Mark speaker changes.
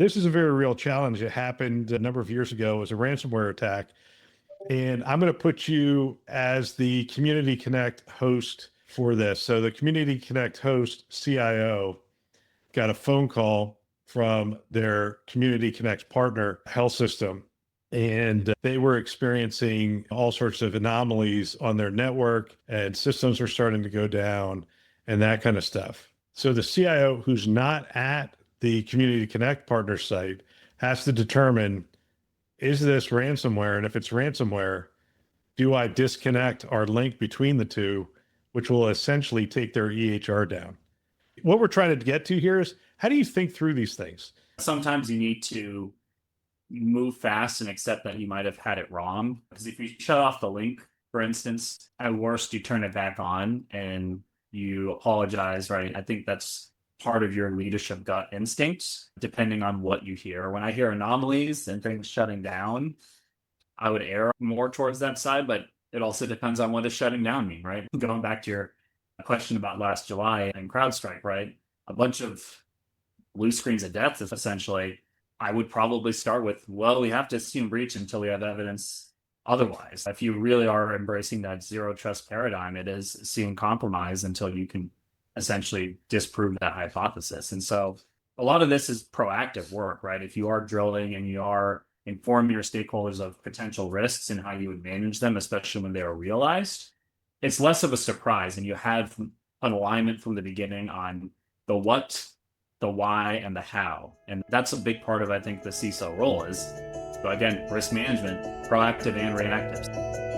Speaker 1: This is a very real challenge. It happened a number of years ago. It was a ransomware attack. And I'm going to put you as the Community Connect host for this. So the Community Connect host, CIO, got a phone call from their Community Connect partner health system. And they were experiencing all sorts of anomalies on their network, and systems were starting to go down and that kind of stuff. So the CIO who's not at the Community Connect partner site has to determine, is this ransomware? And if it's ransomware, do I disconnect our link between the two, which will essentially take their EHR down? What we're trying to get to here is, how do you think through these things?
Speaker 2: Sometimes you need to move fast and accept that you might have had it wrong. Because if you shut off the link, for instance, at worst, you turn it back on and you apologize, right? I think that's part of your leadership gut instincts, depending on what you hear. When I hear anomalies and things shutting down, I would err more towards that side, but it also depends on what does shutting down mean, right? Going back to your question about last July and CrowdStrike, right? A bunch of blue screens of death is essentially, I would probably start with, well, we have to assume breach until we have evidence otherwise. If you really are embracing that zero trust paradigm, it is seeing compromise until you can essentially disprove that hypothesis. And so a lot of this is proactive work, right? If you are drilling and you are informing your stakeholders of potential risks and how you would manage them, especially when they are realized, it's less of a surprise. And you have an alignment from the beginning on the what, the why, and the how. And that's a big part of, I think, the CISO role is, so again, risk management, proactive and reactive.